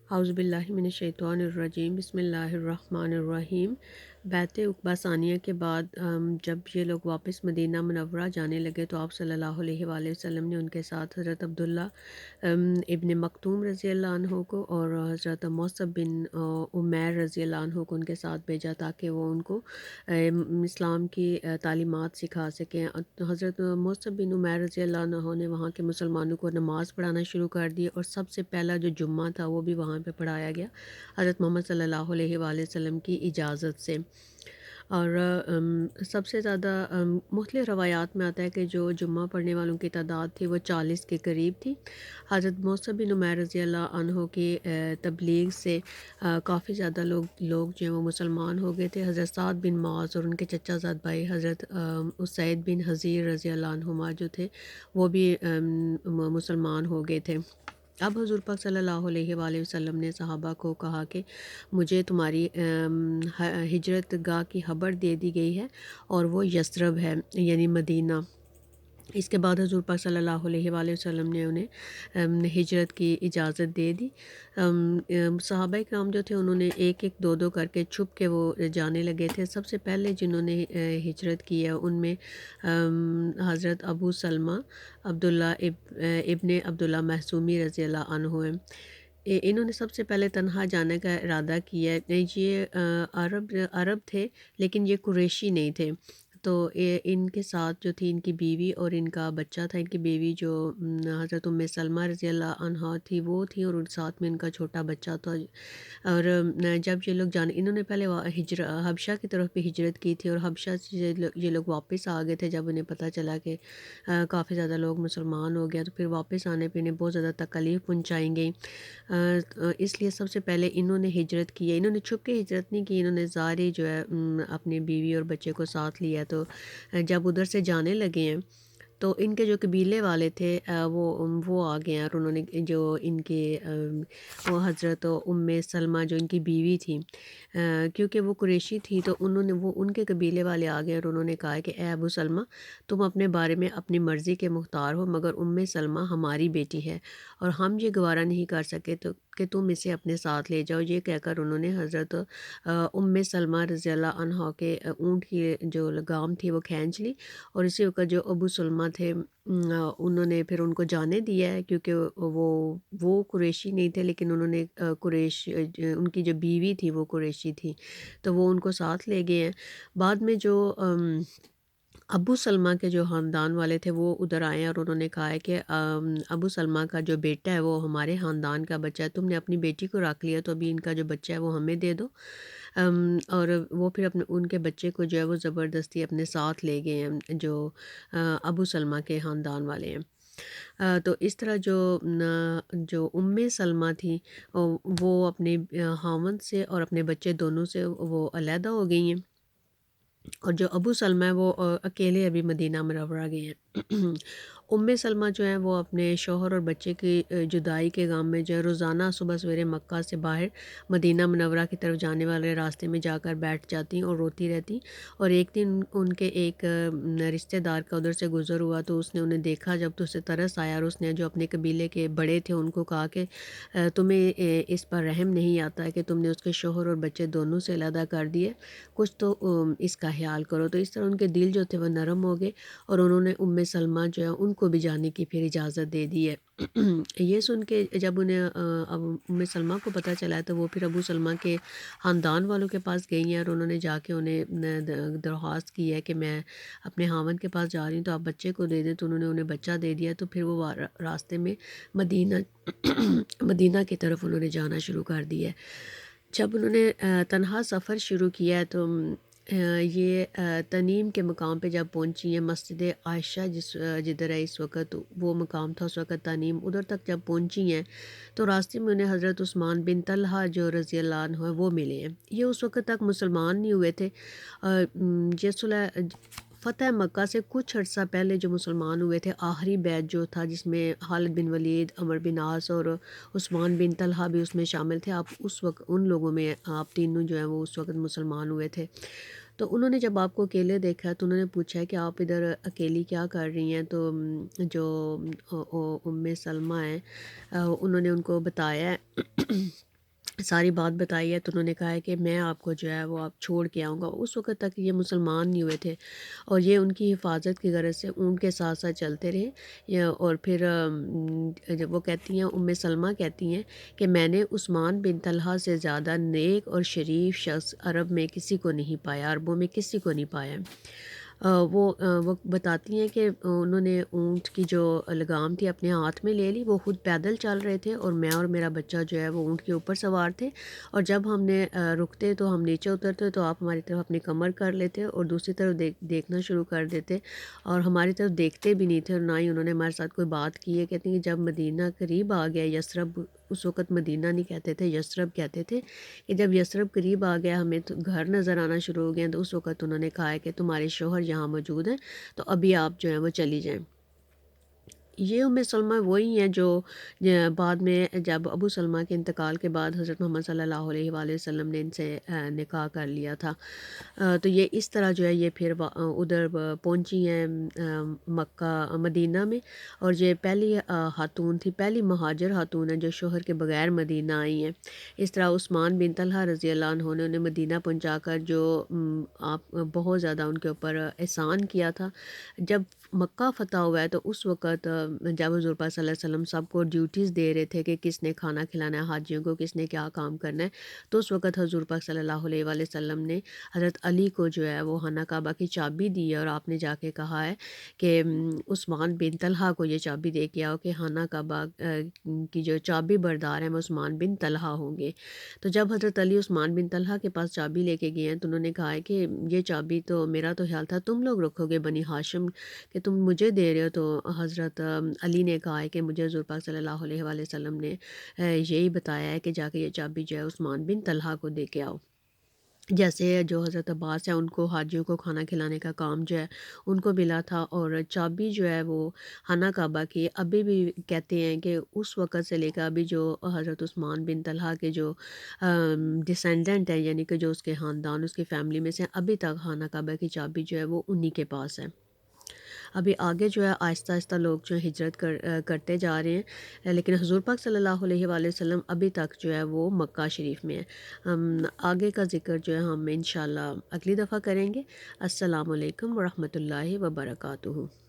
اعوذ باللہ من الشیطان الرجیم، بسم اللہ الرحمن الرحیم۔ بیعت عقبہ ثانیہ کے بعد جب یہ لوگ واپس مدینہ منورہ جانے لگے تو آپ صلی اللہ علیہ وآلہ وسلم نے ان کے ساتھ حضرت عبداللہ ابن مکتوم رضی اللہ عنہ کو اور حضرت موصب بن عمیر رضی اللہ عنہ کو ان کے ساتھ بھیجا تاکہ وہ ان کو اسلام کی تعلیمات سکھا سکیں۔ حضرت موصب بن عمیر رضی اللہ عنہ نے وہاں کے مسلمانوں کو نماز پڑھانا شروع کر دی اور سب سے پہلا جو جمعہ تھا وہ بھی وہاں پہ پڑھایا گیا حضرت محمد صلی اللہ علیہ وآلہ وسلم کی اجازت سے۔ اور سب سے زیادہ مختلف روایات میں آتا ہے کہ جو جمعہ پڑھنے والوں کی تعداد تھی وہ 40 کے قریب تھی۔ حضرت موصب بن عمیر رضی اللہ عنہ کی تبلیغ سے کافی زیادہ لوگ جو ہیں وہ مسلمان ہو گئے تھے۔ حضرت سعد بن معاذ اور ان کے چچا زاد بھائی حضرت اسید بن حضیر رضی اللہ عنہما جو تھے وہ بھی مسلمان ہو گئے تھے۔ اب حضور پاک صلی اللہ علیہ وآلہ وسلم نے صحابہ کو کہا کہ مجھے تمہاری ہجرت گاہ کی خبر دے دی گئی ہے اور وہ یثرب ہے، یعنی مدینہ۔ اس کے بعد حضور پاک صلی اللہ علیہ وآلہ وسلم نے انہیں ہجرت کی اجازت دے دی۔ صحابہ کرام جو تھے انہوں نے ایک ایک دو دو کر کے چھپ کے وہ جانے لگے تھے۔ سب سے پہلے جنہوں نے ہجرت کی ہے ان میں حضرت ابو سلمہ عبداللہ ابن عبداللہ محسومی رضی اللہ عنہ ہیں۔ انہوں نے سب سے پہلے تنہا جانے کا ارادہ کیا ہے۔ یہ عرب تھے لیکن یہ قریشی نہیں تھے، تو ان کے ساتھ جو تھی ان کی بیوی اور ان کا بچہ تھا۔ ان کی بیوی جو حضرت ام سلمہ رضی اللہ عنہا تھی وہ تھی اور ساتھ میں ان کا چھوٹا بچہ تھا۔ اور جب یہ لوگ انہوں نے پہلے حبشہ کی طرف بھی ہجرت کی تھی اور حبشہ سے یہ لوگ واپس آ گئے تھے جب انہیں پتہ چلا کہ کافی زیادہ لوگ مسلمان ہو گیا، تو پھر واپس آنے پہ انہیں بہت زیادہ تکلیف پہنچائیں گئی۔ اس لیے سب سے پہلے انہوں نے ہجرت کی ہے۔ انہوں نے چھپ کے ہجرت نہیں کی، انہوں نے ظاہری جو ہے اپنی بیوی اور بچے کو ساتھ لیا۔ تو جب ادھر سے جانے لگے ہیں تو ان کے جو قبیلے والے تھے وہ آ گئے ہیں اور انہوں نے جو ان کے وہ حضرت ام سلمہ جو ان کی بیوی تھی، کیونکہ وہ قریشی تھی تو ان کے قبیلے والے آ گئے اور انہوں نے کہا کہ اے ابو سلمہ تم اپنے بارے میں اپنی مرضی کے مختار ہو، مگر ام سلمہ ہماری بیٹی ہے اور ہم یہ گوارہ نہیں کر سکے تو کہ تم اسے اپنے ساتھ لے جاؤ۔ یہ کہہ کر انہوں نے حضرت ام سلمہ رضی اللہ عنہا کے اونٹ کی جو لگام تھی وہ کھینچ لی، اور اسی وقت جو ابو سلمہ تھے انہوں نے پھر ان کو جانے دیا ہے، کیونکہ وہ قریشی نہیں تھے لیکن انہوں نے ان کی جو بیوی تھی وہ قریشی تھی تو وہ ان کو ساتھ لے گئے ہیں۔ بعد میں جو ابو سلمہ کے جو خاندان والے تھے وہ ادھر آئے ہیں اور انہوں نے کہا ہے کہ ابو سلمہ کا جو بیٹا ہے وہ ہمارے خاندان کا بچہ ہے، تم نے اپنی بیٹی کو رکھ لیا تو ابھی ان کا جو بچہ ہے وہ ہمیں دے دو۔ اور وہ پھر ان کے بچے کو جو ہے وہ زبردستی اپنے ساتھ لے گئے ہیں جو ابو سلمہ کے خاندان والے ہیں۔ تو اس طرح جو ام سلمہ تھی وہ اپنے خاوند سے اور اپنے بچے دونوں سے وہ علیحدہ ہو گئی ہیں، اور جو ابو سلمہ ہے وہ اکیلے ابھی مدینہ منورہ گئے ہیں۔ ام سلمہ جو ہیں وہ اپنے شوہر اور بچے کی جدائی کے غم میں جو ہے روزانہ صبح سویرے مکہ سے باہر مدینہ منورہ کی طرف جانے والے راستے میں جا کر بیٹھ جاتی اور روتی رہتی۔ اور ایک دن ان کے ایک رشتہ دار کا ادھر سے گزر ہوا تو اس نے انہیں دیکھا جب، تو اسے ترس آیا اور اس نے جو اپنے قبیلے کے بڑے تھے ان کو کہا کہ تمہیں اس پر رحم نہیں آتا ہے کہ تم نے اس کے شوہر اور بچے دونوں سے علیحدہ کر دیے، کچھ تو اس کا خیال کرو۔ تو اس طرح ان کے دل جو تھے وہ نرم ہو گئے اور انہوں نے ام سلمہ جو ہے ان کو بھی جانے کی پھر اجازت دے دی ہے۔ یہ سن کے جب انہیں ام سلمہ کو پتہ چلا ہے تو وہ پھر ابو سلمہ کے خاندان والوں کے پاس گئی ہیں اور انہوں نے جا کے انہیں درخواست کی ہے کہ میں اپنے خاوند کے پاس جا رہی ہوں تو آپ بچے کو دے دیں، تو انہوں نے انہیں بچہ دے دیا۔ تو پھر وہ راستے میں مدینہ کی طرف انہوں نے جانا شروع کر دیا ہے۔ جب انہوں نے تنہا سفر شروع کیا ہے تو یہ تنیم کے مقام پہ جب پہنچی ہیں، مسجد عائشہ جدھر ہے اس وقت وہ مقام تھا اس وقت تنیم، ادھر تک جب پہنچی ہیں تو راستے میں انہیں حضرت عثمان بن طلحہ جو رضی اللہ عنہ وہ ملے ہیں۔ یہ اس وقت تک مسلمان نہیں ہوئے تھے، یہ فتح مکہ سے کچھ عرصہ پہلے جو مسلمان ہوئے تھے، آخری بیعت جو تھا جس میں خالد بن ولید، عمر بن عاص اور عثمان بن طلحہ بھی اس میں شامل تھے، آپ اس وقت ان لوگوں میں آپ تینوں جو ہیں وہ اس وقت مسلمان ہوئے تھے۔ تو انہوں نے جب آپ کو اکیلے دیکھا تو انہوں نے پوچھا کہ آپ ادھر اکیلی کیا کر رہی ہیں، تو جو ام سلمہ ہیں انہوں نے ان کو بتایا ہے ساری بات بتائی ہے، تو انہوں نے کہا ہے کہ میں آپ کو جو ہے وہ آپ چھوڑ کے آؤں گا۔ اس وقت تک یہ مسلمان نہیں ہوئے تھے، اور یہ ان کی حفاظت کی غرض سے اونٹ کے ساتھ ساتھ چلتے رہے۔ اور پھر جب وہ کہتی ہیں، سلمہ کہتی ہیں کہ میں نے عثمان بن طلحہ سے زیادہ نیک اور شریف شخص عرب میں کسی کو نہیں پایا، عربوں میں کسی کو نہیں پایا۔ وہ بتاتی ہیں کہ انہوں نے اونٹ کی جو لگام تھی اپنے ہاتھ میں لے لی، وہ خود پیدل چل رہے تھے، اور میں اور میرا بچہ جو ہے وہ اونٹ کے اوپر سوار تھے، اور جب ہم نے رکتے تو ہم نیچے اترتے تو آپ ہماری طرف اپنی کمر کر لیتے اور دوسری طرف دیکھنا شروع کر دیتے، اور ہماری طرف دیکھتے بھی نہیں تھے، اور نہ ہی انہوں نے ہمارے ساتھ کوئی بات کی ہے۔ کہتی ہیں کہ جب مدینہ قریب آ گیا، یثرب اس وقت مدینہ نہیں کہتے تھے، یثرب کہتے تھے، کہ جب یثرب قریب آ گیا، ہمیں تو گھر نظر آنا شروع ہو گئے، تو اس وقت انہوں نے کہا ہے کہ تمہارے شوہر یہاں موجود ہیں، تو ابھی آپ جو ہیں وہ چلی جائیں۔ یہ سلمہ وہی ہیں جو بعد میں جب ابو سلمہ کے انتقال کے بعد حضرت محمد صلی اللہ علیہ وآلہ وسلم نے ان سے نکاح کر لیا تھا۔ تو یہ اس طرح جو ہے یہ پھر ادھر پہنچی ہیں مکہ مدینہ میں، اور یہ پہلی خاتون تھی، پہلی مہاجر خاتون ہے جو شوہر کے بغیر مدینہ آئی ہیں۔ اس طرح عثمان بن طلحہ رضی اللہ عنہ نے انہیں مدینہ پہنچا کر جو آپ بہت زیادہ ان کے اوپر احسان کیا تھا۔ جب مکہ فتح ہوا ہے تو اس وقت جب حضور پاک صلی اللہ علیہ وسلم سب کو ڈیوٹیز دے رہے تھے کہ کس نے کھانا کھلانا ہے حاجیوں کو، کس نے کیا کام کرنا ہے، تو اس وقت حضور پاک صلی اللہ علیہ وآلہ وسلم نے حضرت علی کو جو ہے وہ خانہ کعبہ کی چابی دی ہے، اور آپ نے جا کے کہا ہے کہ عثمان بن طلحہ کو یہ چابی دے کے آؤ کہ خانہ کعبہ کی جو چابی بردار ہیں وہ عثمان بن طلحہ ہوں گے۔ تو جب حضرت علی عثمان بن طلحہ کے پاس چابی لے کے گئے ہیں تو انہوں نے کہا ہے کہ یہ چابی تو میرا تو خیال تھا تم لوگ رکھو گے بنی ہاشم، کہ تم مجھے دے رہے ہو۔ تو حضرت علی نے کہا ہے کہ مجھے حضور پاک صلی اللہ علیہ وآلہ وسلم نے یہی بتایا ہے کہ جا کے یہ چابی جو ہے عثمان بن طلحہ کو دے کے آؤ۔ جیسے جو حضرت عباس ہیں ان کو حاجیوں کو کھانا کھلانے کا کام جو ہے ان کو ملا تھا، اور چابی جو ہے وہ خانہ کعبہ کی ابھی بھی کہتے ہیں کہ اس وقت سے لے کر ابھی جو حضرت عثمان بن طلحہ کے جو ڈسینڈنٹ ہیں، یعنی کہ جو اس کے خاندان اس کی فیملی میں سے ہیں، ابھی تک خانہ کعبہ کی چابی جو ہے وہ انہی کے پاس ہے۔ ابھی آگے جو ہے آہستہ آہستہ لوگ جو ہے ہجرت کرتے جا رہے ہیں، لیکن حضور پاک صلی اللہ علیہ وآلہ وسلم ابھی تک جو ہے وہ مکہ شریف میں ہے۔ آگے کا ذکر جو ہے ہم انشاءاللہ اگلی دفعہ کریں گے۔ السلام علیکم ورحمۃ اللہ وبرکاتہ۔